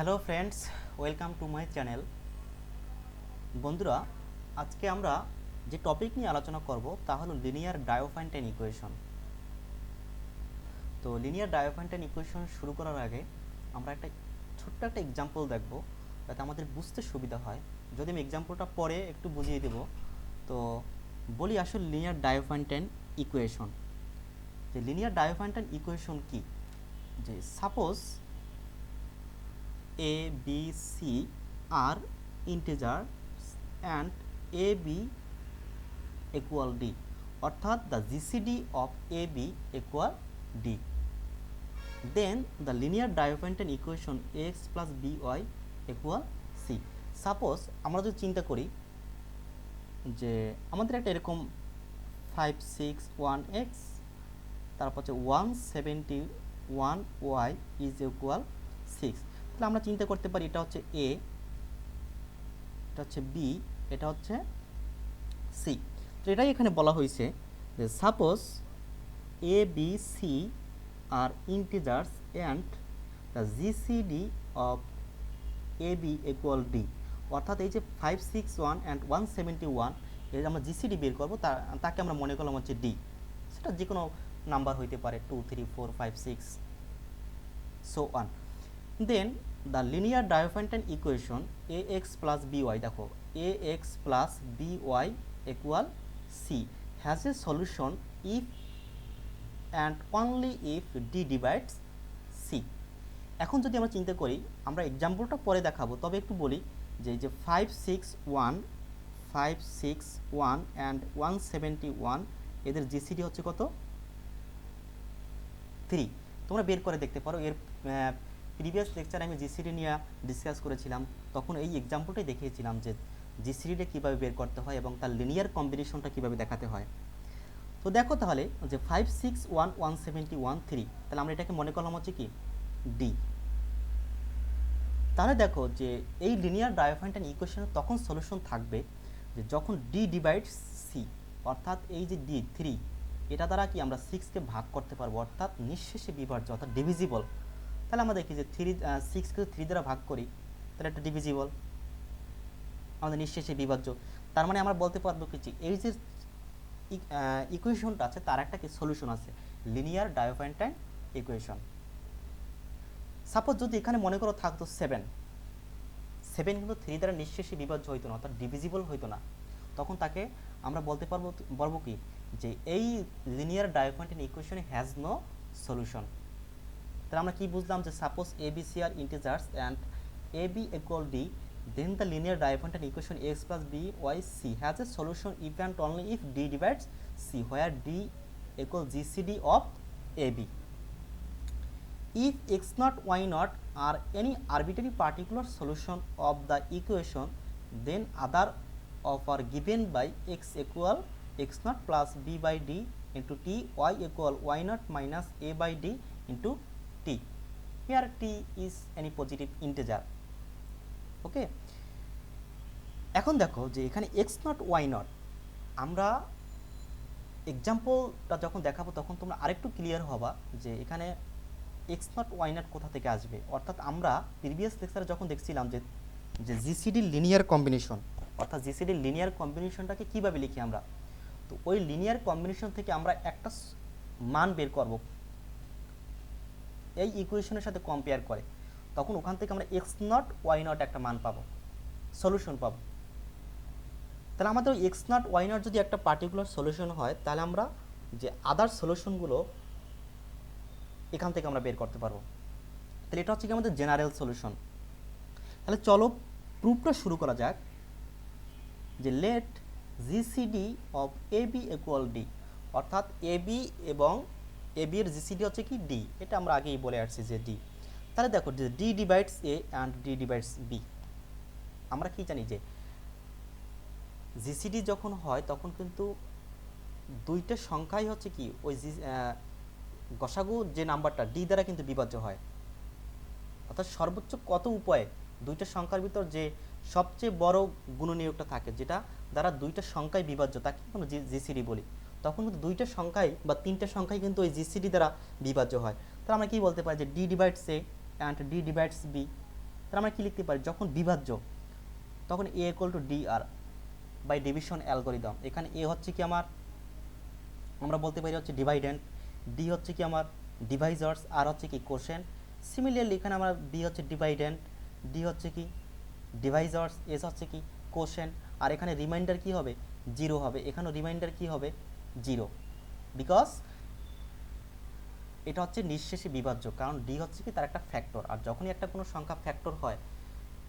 Hello friends, welcome to my channel. বন্ধুরা, আজকে আমরা যে টপিক নিয়ে আলোচনা করব তা হলো লিনিয়ার ডায়োফান্টাইন ইকুয়েশন। তো লিনিয়ার ডায়োফান্টাইন ইকুয়েশন শুরু করার আগে আমরা ছোট্ট একটা এক্সাম্পল দেখব, যাতে আমাদের বুঝতে সুবিধা হয়। যদি আমি এক্সাম্পলটা পরে একটু বুঝিয়ে দেব, তো বলি আসলে লিনিয়ার ডায়োফান্টাইন ইকুয়েশন। যে লিনিয়ার ডায়োফান্টাইন ইকুয়েশন কি, যে suppose a b c are integers and a b equal d, অর্থাৎ the gcd of a b equal d, then the linear Diophantine equation ax plus by equal c. Suppose আমরা যদি চিন্তা করি যে আমাদের একটা এরকম 561x, তারপর হচ্ছে 171y ইজ ইকুয়াল 6। তাহলে আমরা চিন্তা করতে পারি এটা হচ্ছে a, এটা হচ্ছে b, এটা হচ্ছে c। তো এটাই এখানে বলা হয়েছে যে সাপোজ a b c আর integers and the GCD of a b equal d, অর্থাৎ এই যে 561 অ্যান্ড 171 এর আমরা জিসিডি বের করবো, তাকে আমরা মনে করলাম হচ্ছে ডি। সেটা যে কোনো নাম্বার হইতে পারে 2 3 4 5 6 so on. Then the linear Diophantine equation a x plus b y, দেখো a x plus b y equal c has a solution if and only if d divides c. এখন যদি আমরা চিন্তা করি, আমরা এক্সাম্পলটা পরে দেখাবো, তবে একটু বলি যে এই যে 561 অ্যান্ড 171 এদের জিসিডি হচ্ছে কত? 3। তোমরা বের করে দেখতে পারো। এর প্রিভিয়াস লেকচারে আমি জিসিডি নিয়ে ডিসকাস করেছিলাম, তখন এই এক্সাম্পলটাই দেখিয়েছিলাম যে জিসিডিটা কীভাবে বের করতে হয় এবং তার লিনিয়ার কম্বিনেশনটা কীভাবে দেখাতে হয়। তো দেখো তাহলে যে 561 171 3, তাহলে আমরা এটাকে মনে করলাম হচ্ছে কি ডি। তাহলে দেখো যে এই লিনিয়ার ডায়োফান্টাইন ইকুয়েশনের তখন সলিউশন থাকবে যে যখন ডি ডিভাইডস সি, অর্থাৎ এই যে ডি 3, এটা দ্বারা কি আমরা 6কে ভাগ করতে পারবো, অর্থাৎ নিঃশেষে বিভাজ্য, অর্থাৎ ডিভিজিবল। তাহলে আমরা দেখি যে 6কে 3 দ্বারা ভাগ করি, তাহলে এটা ডিভিজিবল, আমাদের নিঃশেষে বিভাজ্য। তার মানে আমরা বলতে পারবো কি এই যে ইকুয়েশনটা আছে তার একটা কি সলিউশন আছে, লিনিয়ার ডায়োফান্টাইন ইকুয়েশন। সাপোজ যদি এখানে মনে করো থাকতো 7 কিন্তু 3 দ্বারা নিঃশেষে বিভাজ্য হইতো না, অর্থাৎ ডিভিজিবল হইতো না, তখন তাকে আমরা বলতে পারবো কি যে এই linear Diophantine equation has no solution. তাহলে আমরা কি বুঝলাম যে suppose a b c are integers and a b equal d, then the linear Diophantine equation ax plus by c has a solution if and only if d divides c, where d equals gcd of ab. If x naught y naught are any arbitrary particular solution of the equation, then other of are given by x equal x naught plus b by d into t, y equal y naught minus a by d into t. Here t is any positive integer. ওকে, এখন দেখো যে এখানে x not y not, আমরা এক্সাম্পলটা যখন দেখাবো তখন তোমরা আরেকটু ক্লিয়ার হবা যে এখানে এক্স নট ওয়াই নট কোথা থেকে আসবে। অর্থাৎ আমরা প্রিভিয়াস লেকচারে যখন দেখছিলাম যে যে জিসিডি লিনিয়ার কম্বিনেশন, অর্থাৎ জিসিডি লিনিয়ার কম্বিনেশনটাকে কীভাবে লিখি আমরা, তো ওই লিনিয়ার কম্বিনেশন থেকে আমরা একটা মান বের করব এই ইকুয়েশনের সাথে কম্পেয়ার করে, তখন ওখান থেকে আমরা এক্স নট ওয়াই নট একটা মান পাবো, সলিউশন পাবো। তাহলে আমাদের এক্স নট ওয়াই নট যদি একটা পার্টিকুলার সলিউশন হয়, তাহলে আমরা যে আদার সলিউশনগুলো এখান থেকে আমরা বের করতে পারবো। তাহলে এটা হচ্ছে কি আমাদের জেনারেল সলিউশন। তাহলে চলো প্রুফটা শুরু করা যাক যে let GCD of a b equal d, অর্থাৎ এ বি এবং এ বি এর জিসিডি হচ্ছে কি ডি, এটা আমরা আগেই বলে আসছি যে ডি। তাহলে দেখো যে d divides a and d divides b, আমরা কি জানি যে জিসিডি যখন হয় তখন কিন্তু দুইটা সংখ্যাই হচ্ছে কি ওই গসাগু যে নাম্বারটা ডি দ্বারা কিন্তু বিভাজ্য হয়, অর্থাৎ সর্বোচ্চ কত উপায়ে দুইটা সংখ্যার ভিতর যে সবচেয়ে বড় গুণনীয়কটা থাকে, যেটা দ্বারা দুইটা সংখ্যাই বিভাজ্য, তাকে আমরা জিসিডি বলি। তখন কিন্তু দুইটা সংখ্যাই বা তিনটা সংখ্যাই কিন্তু ওই জিসিডি দ্বারা বিভাজ্য হয়। তাহলে আমরা কি বলতে পারি যে d divides a and d divides b, তাহলে আমরা কি লিখতে পারি, যখন বিভাজ্য তখন a equal to d r by division algorithm. এখানে এ হচ্ছে কি আমার, আমরা বলতে পারি হচ্ছে ডিভাইডেন্ট, ডি হচ্ছে কি আমার ডিভাইজার্স, আর হচ্ছে কি কোশেন্ট। সিমিলারলি এখানে আমরা বি হচ্ছে ডিভাইডেন্ট, ডি হচ্ছে কি ডিভাইজার্স, এস হচ্ছে কি কোশেন্ট, আর এখানে রিমাইন্ডার কি হবে, জিরো হবে। এখানেও রিমাইন্ডার কি হবে, জিরো, বিকজ এটা হচ্ছে নিঃশেষে বিভাজ্য, কারণ ডি হচ্ছে কি তার একটা ফ্যাক্টর, আর যখনই একটা কোনো সংখ্যা ফ্যাক্টর হয়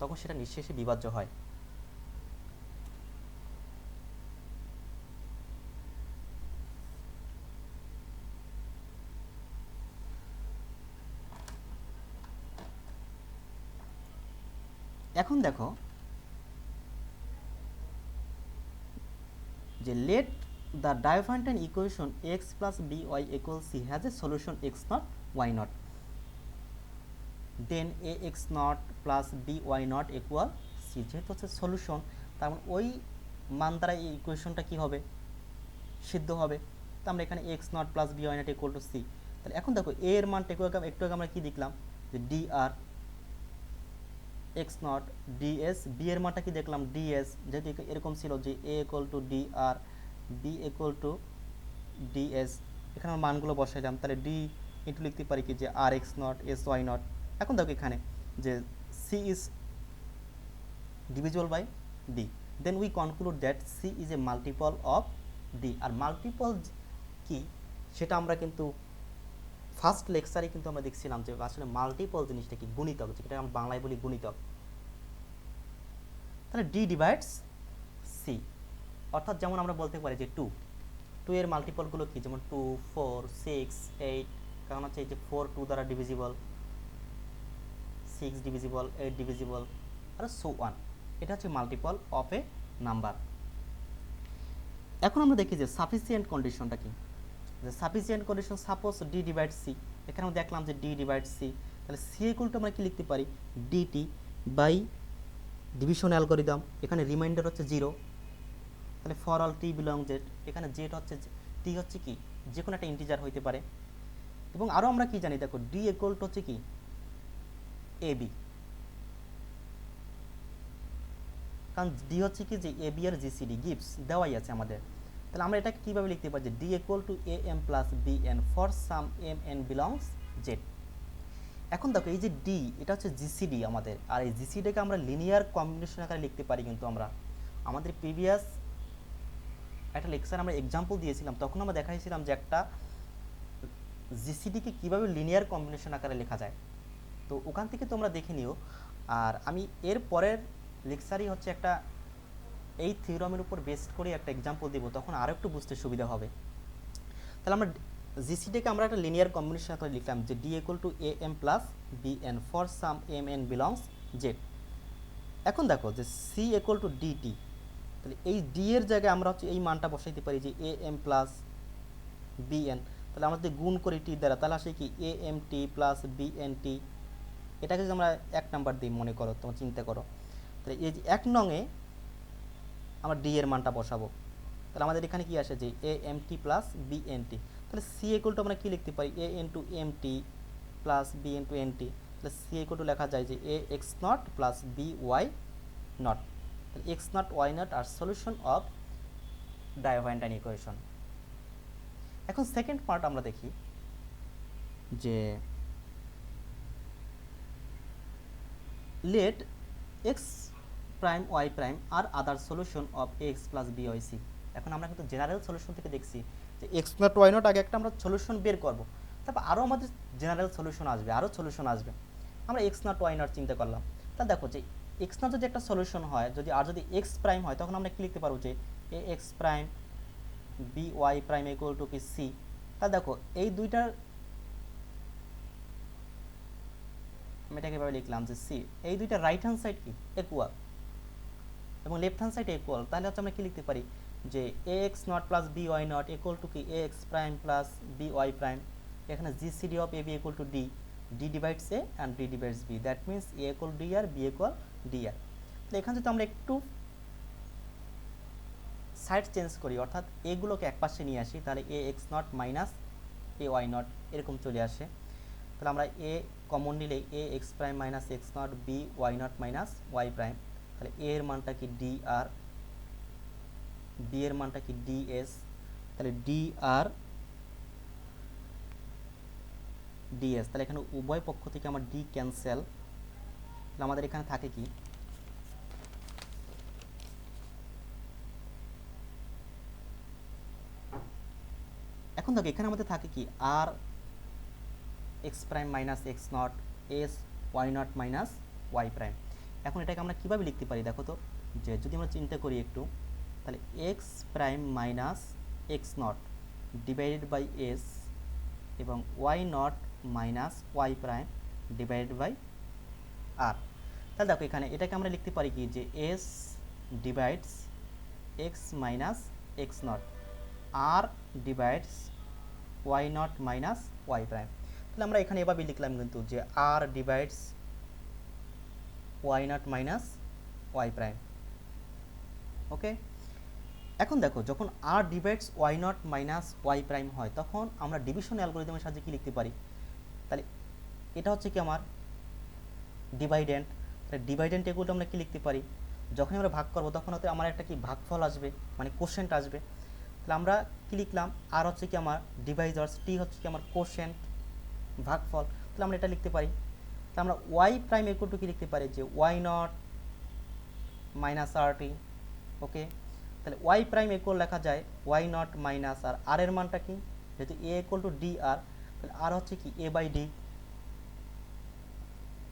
তখন সেটা নিঃশেষে বিভাজ্য হয়। এখন দেখো যে let the divergent equation x plus B y equal c has a solution x not y not, then a x not plus B y not equal c. যেহেতু হচ্ছে সলিউশন, তার মানে ওই মান দ্বারা এই ইকুয়েশনটা কী হবে, সিদ্ধ হবে। তো আমরা এখানে x not plus B y not equal to c. তাহলে এখন দেখো এ এর মানটা একটু আগে আমরা কী দেখলাম, যে d r x naught d s, b এর মানটা কি দেখলাম ডিএস, যেহেতু এরকম ছিল যে a equal to d r b equal to d s, এখানে আমরা মানগুলো বসাইলাম। তাহলে ডি ইন্টু লিখতে পারি কি যে r x naught s y naught. এখন দেখো এখানে যে c is divisible by d, then we conclude that c is a multiple of d. আর মাল্টিপল কি সেটা আমরা কিন্তু ফার্স্ট লেকচারে কিন্তু আমরা দেখছিলাম যে আসলে মাল্টিপল জিনিসটা কি, গুণিতক, যেটা আমরা বাংলায় বলি গুণিতক। তাহলে ডি ডিভাইডস সি, অর্থাৎ যেমন আমরা বলতে পারি যে টু এর মাল্টিপলগুলো কি, যেমন 2 4 6 8, কারণ হচ্ছে এই যে 4 2 দ্বারা ডিভিজিবল, 6 ডিভিজিবল, 8 ডিভিজিবল, আর সো ওয়ান। এটা হচ্ছে মাল্টিপল অফ এ নাম্বার। এখন আমরা দেখি যে সাফিসিয়েন্ট কন্ডিশনটা কি, যে sufficient condition suppose D divide C. এখানে আমরা দেখলাম যে ডি ডিভাইড সি, তাহলে সি ইকুয়াল টু আমরা কি লিখতে পারি, ডিটি বাই ডিভিশন অ্যালগরিদম। এখানে রিমাইন্ডার হচ্ছে জিরো, তাহলে for all T belong Z, এখানে জেড হচ্ছে, টি হচ্ছে কি যে কোনো একটা ইন্টিজার হইতে পারে। এবং আরও আমরা কি জানি, দেখো ডি ইকুয়াল টু হচ্ছে কি এ বি, কারণ ডি হচ্ছে কি যে এ বি এর জিসিডি গিভস দেওয়াই আছে আমাদের। তাহলে আমরা এটাকে কীভাবে লিখতে পারি, যে d equal to a M plus B n for some m n belongs z. এখন দেখো এই যে ডি, এটা হচ্ছে জিসিডি আমাদের, আর এই জিসিডিকে আমরা লিনিয়ার কম্বিনেশন আকারে লিখতে পারি। কিন্তু আমরা আমাদের প্রিভিয়াস একটা লেকচার আমরা এক্সাম্পল দিয়েছিলাম, তখন আমরা দেখাইছিলাম যে একটা জিসিডিকে কীভাবে লিনিয়ার কম্বিনেশন আকারে লেখা যায়। তো ওখান থেকে তোমরা দেখে নিও। আর আমি এর পরের লেকচারই হচ্ছে একটা এই থিওরামের উপর বেসড করে একটা এক্সাম্পল দেবো, তখন আরও একটু বুঝতে সুবিধা হবে। তাহলে আমরা জিসিডিকে আমরা একটা লিনিয়ার কম্বিনেশন করে লিখলাম যে d equal to a M plus B n for some m n belongs z. এখন দেখো যে সি ইকুয়াল টু ডিটি, তাহলে এই ডি এর জায়গায় আমরা হচ্ছে এই মানটা বসাইতে পারি যে A M plus B N. তাহলে আমরা যদি গুণ করি টি দ্বারা, তাহলে আসে কি A M T plus B N T. এটাকে যদি আমরা 1 নাম্বার দিই মনে করো, তোমার চিন্তা করো, তাহলে এই যে 1 নংয়ে আমরা ডি এর মানটা বসাবো। তাহলে আমাদের এখানে কি আসে যে A M T plus B N t. তাহলে সি ইকুয়াল টু আমরা কি লিখতে পারি, a n to m T plus B n to n t. তাহলে সি ইকুয়াল টু লেখা যায় যে এ x not plus B y naught. তাহলে x not y naught are solution of divergent equation. এখন সেকেন্ড পার্ট আমরা দেখি যে let x prime y prime are other solution of x plus B Y C. এখন আমরা কিন্তু general solution থেকে দেখছি যে এক্স নট ওয়াই নট আগে একটা আমরা সলিউশন বের করব, তারপর আরও আমাদের জেনারেল সলিউশন আসবে, আরও সলিউশন আসবে। আমরা এক্স নট ওয়াই নট চিন্তা করলাম, তাহলে দেখো যে এক্স নট যদি একটা সলিউশন হয়, যদি এক্স প্রাইম হয়, তখন আমরা কি লিখতে পারবো যে এ x prime B Y prime equal to কি সি। তাহলে দেখো এই দুইটার আমি এটাকে এভাবে লিখলাম যে সি, এই দুইটা রাইট হ্যান্ড সাইড কি ইকুয়াল এবং লেফট হ্যান্ড সাইড ইকুয়াল। তাহলে হচ্ছে আমরা কি লিখতে পারি যে এ x not plus B y not equal to কি a x prime plus B Y prime. এখানে GCD of a b equal to d, d divides a and d divides b, that means a equal d r b equal d r. তো এখানে যদি আমরা একটু side change করি, অর্থাৎ এগুলোকে একপাশে নিয়ে আসি, তাহলে a x naught minus a y naught এরকম চলে আসে। তাহলে আমরা এ কমন নিলে a x prime minus x naught b y naught minus y prime, তাহলে এ এর মানটা কি ডি আর, বি এর মানটা কি ডি এস, তাহলে ডি আর ডিএস, তাহলে এখানে উভয় পক্ষ থেকে আমার ডি ক্যান্সেল, তাহলে আমাদের এখানে থাকে কি এখন দেখো এখানে আমাদের থাকে কি r x prime minus x naught s y naught minus y prime. এখন এটাকে আমরা কীভাবে লিখতে পারি দেখো তো, যে যদি আমরা চিন্তা করি একটু, তাহলে x prime minus x naught divided by s এবং y naught minus y prime divided by r. তাহলে দেখো এখানে এটাকে আমরা লিখতে পারি কি যে s divides x minus x naught r divides y naught minus y prime. তাহলে আমরা এখানে এভাবে লিখলাম কিন্তু যে r divides y naught minus y prime. Okay, এখন দেখো যখন r divides y naught minus y prime হয় তখন আমরা ডিভিশন অ্যালগরিদমের সাহায্যে কি লিখতে পারি, তাহলে এটা হচ্ছে কি আমার ডিভাইডেন্ট, তাহলে ডিভাইডেন্ট এগুলো আমরা কি লিখতে পারি, যখন আমরা ভাগ করবো তখন হয়তো আমার একটা কি ভাগফল আসবে, মানে কোশেন্ট আসবে। তাহলে আমরা কি লিখলাম, আর হচ্ছে কি আমার ডিভাইজার্স, টি হচ্ছে কি আমার কোশেন্ট ভাগফল, তাহলে আমরা এটা লিখতে পারি। তাহলে আমরা ওয়াই প্রাইম ইকুয়াল টু কি লিখতে পারি যে y naught minus r t. Okay, তাহলে ওয়াই প্রাইম ইকুয়াল লেখা যায় y naught minus r, r এর মানটা কি, যেহেতু a equal to d r, তাহলে আর হচ্ছে কি a by d,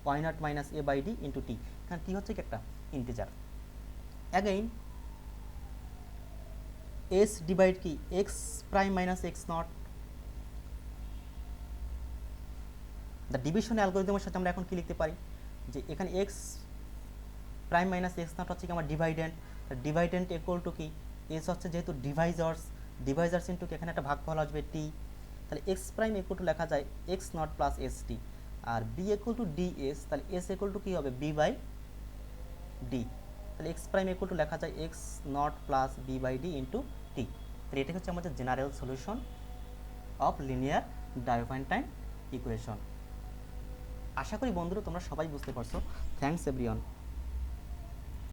y naught minus a by d into t, এখানে টি হচ্ছে কি একটা ইন্টিজার। অ্যাগেইন এস ডিভাইড কি x prime minus x naught, the division অ্যালগরিদমের সাথে আমরা এখন কি লিখতে পারি যে এখানে x prime minus x not হচ্ছে কি আমার ডিভাইডেন্ট, ডিভাইডেন্ট ইকুয়াল টু কি এস হচ্ছে যেহেতু ডিভাইজার্স ইন্টু কি এখানে একটা ভাগফল আসবে টি, তাহলে এক্স প্রাইম ইকুয়াল টু লেখা যায় x not plus s t, আর b equal to d s, তাহলে এস ইকুয়াল টু কী হবে বি বাই ডি, তাহলে এক্স প্রাইম ইকুয়াল টু লেখা যায় x not plus b by d into t. তাহলে এটা হচ্ছে আমাদের general solution of linear Diophantine equation. আশা করি বন্ধুরা তোমরা সবাই বুঝতে পারছো। Thanks everyone.